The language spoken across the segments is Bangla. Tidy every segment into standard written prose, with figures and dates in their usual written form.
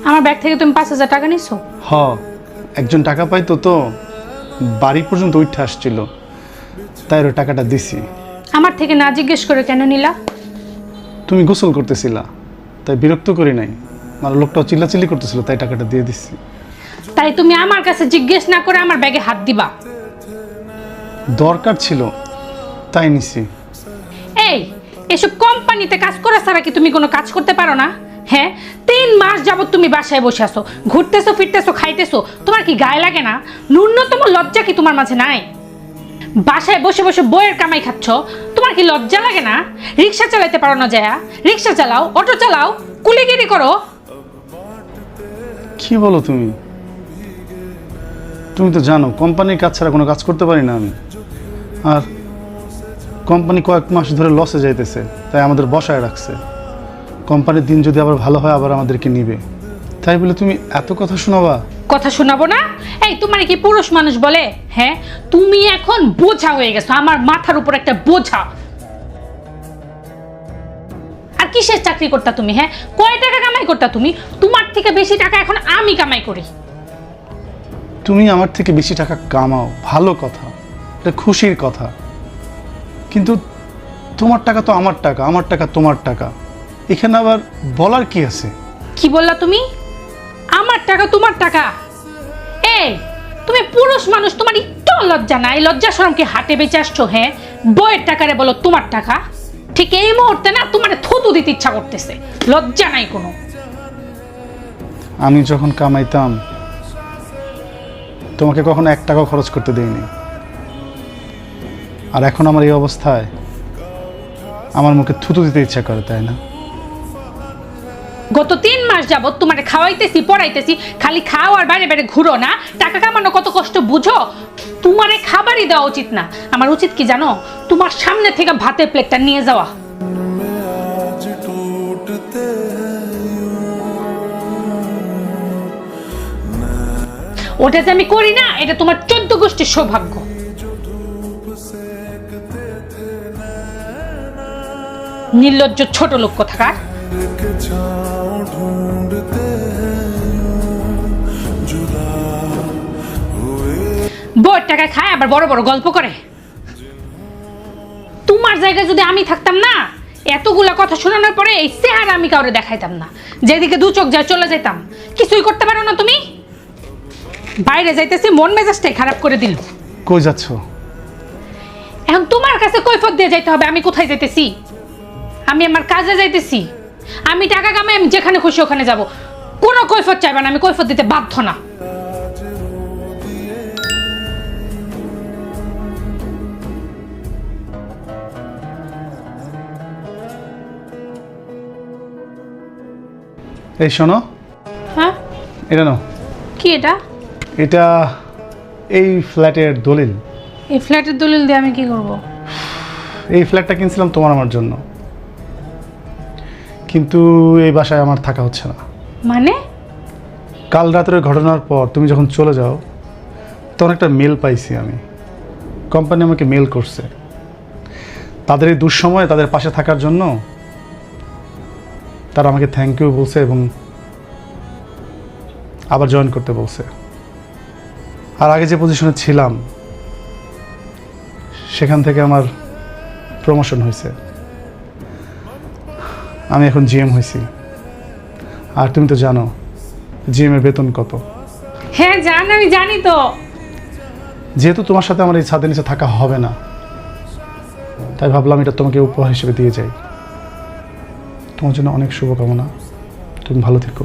আমার ব্যাগ থেকে তুমি 5,000 টাকা নিছো? হ, একজন টাকা পাইতো তো বাড়ি পর্যন্ত উঠে আসছিল, তাই ওর টাকাটা দিছি। আমার থেকে না জিজ্ঞেস করে কেন নিলা? তুমি গোসল করতেছিলা, তাই বিরক্ত করি নাই। মানে লোকটাও চিল্লাচিল্লি করতেছিল, তাই টাকাটা দিয়ে দিছি। তাই তুমি আমার কাছে জিজ্ঞেস না করে আমার ব্যাগে হাত দিবা? দরকার ছিল তাই নিছি। এই এসব কোম্পানিতে কাজ করা ছাড়া কি তুমি কোনো কাজ করতে পারো না? হ্যাঁ, 3 মাস যাবত তুমি বাসায় বসে আছো, ঘুরতেছো ফিরতেছো খাইতেছো, তোমার কি গায়ে লাগে না? ন্যূনতম লজ্জা কি তোমার মাঝে নাই? বাসায় বসে বসে বইয়ের কামাই খাচ্ছ, তোমার কি লজ্জা লাগে না? রিক্সা চালাতে পারো না? যায় রিক্সা চালাও, অটো চালাও, কুলিগিরি করো। কি বলো তুমি? তুমি তো জানো কোম্পানির কাজ ছাড়া কোনো কাজ করতে পারি না আমি। আর কোম্পানি কয়েক মাস ধরে লসে যাইতেছে, তাই আমাদের বসায় রাখছে। কোম্পানির দিন যদি আবার ভালো হয় আবার আমাদেরকে নিবে, তাই বলে তুমি এত কথা শোনাবা? কথা শোনাবো না? এই তোমার কি পুরুষ মানুষ বলে? হ্যাঁ, তুমি এখন বোঝা হয়ে গেছো, আমার মাথার উপর একটা বোঝা। আর কিসের চাকরি করতা তুমি? হ্যাঁ, কয় টাকা কামাই করতা তুমি? তোমার থেকে বেশি টাকা এখন আমি কামাই করি। তুমি আমার থেকে বেশি টাকা কামাও, ভালো কথা, এটা খুশির কথা। কিন্তু তোমার টাকা তো আমার টাকা, আমার টাকা তোমার টাকা, এখানে আবার বলার কি আছে? কি বললা তুমি? আমার টাকা তোমার টাকা? এই তুমি পুরুষ মানুষ, তোমার একটু লজ্জা নাই? লজ্জা শরম কি হাটে বেঁচে আসছো? হ্যাঁ, বইয়ের টাকারে বলো তোমার টাকা। ঠিক এই মুহূর্তে না তোমার থুতু দিতে ইচ্ছা করতেছে, লজ্জা নাই কোনো। আমি যখন কামাইতাম তোমাকে কখনো 1 টাকাও খরচ করতে দেইনি, আর এখন আমার এই অবস্থায় আমার মুখে থুতু দিতে ইচ্ছা করে, তাই না? গত 3 মাস যাবত তোমারে খাওয়াইতেছি পড়াইতেছি, খালি খাও আর বাইরে বাইরে ঘুরো না? টাকা কামানো কত কষ্ট বুঝো? তোমারে খাবারই দেওয়া উচিত না। আমার উচিত কি জানো? তোমার সামনে থেকে ভাতের প্লেটটা নিয়ে যাওয়া। ওটা যে আমি করি না, এটা তোমার 14 গোষ্ঠীর সৌভাগ্য। নির্লজ্জ ছোট লোক কোথাকার। বউয়ের টাকা খায় আবার বড় বড় গল্প করে। তোমার জায়গায় যদি আমি থাকতাম না, এতগুলা কথা শোনানোর পরে এই চেহারা আমি কাউরে দেখাইতাম না, যেদিকে 2 চোখ যায় চলে যেতাম। কিছুই করতে পারো না তুমি। বাইরে যাইতেছি, মন মেজাজটাই খারাপ করে দিল। কই যাচ্ছ? এখন তোমার কাছে কৈফত দিয়ে যাইতে হবে আমি কোথায় যাইতেছি? আমি আমার কাজে যাইতেছি, আমি টাকা কামাই, আমি যেখানে খুশি ওখানে যাব। কোনো কৈফত চাইবে না, আমি কৈফত দিতে বাধ্য না। এই শোনো, হ্যাঁ এটা নাও। কি এটা? এটা এই ফ্ল্যাটের দলিল। এই ফ্ল্যাটের দলিল দিয়ে আমি কি করব? এই ফ্ল্যাটটা কিনছিলাম তোমার আমার জন্য, কিন্তু এই বাসায় আমার থাকা হচ্ছে না। মানে? কাল রাতের ঘটনার পর তুমি যখন চলে যাও তখন একটা মেল পাইছি আমি। কোম্পানি আমাকে মেল করছে, তাদের এই দুঃসময়ে তাদের পাশে থাকার জন্য তারা আমাকে থ্যাংক ইউ বলছে এবং আবার জয়েন করতে বলছে। আর আগে যে পজিশনে ছিলাম সেখান থেকে আমার প্রমোশন হয়েছে, আমি এখন জিএম হয়েছি। আর তুমি তো জানো জিএম এর বেতন কত। হ্যাঁ জানি, আমি জানি তো। যেহেতু তোমার সাথে আমার এই ছাদের নিচে থাকা হবে না, তাই ভাবলাম এটা তোমাকে উপহার হিসেবে দিয়ে যাই। তোমার জন্য অনেক শুভকামনা, তুমি ভালো থেকো,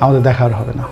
আমাদের দেখা আর হবে না।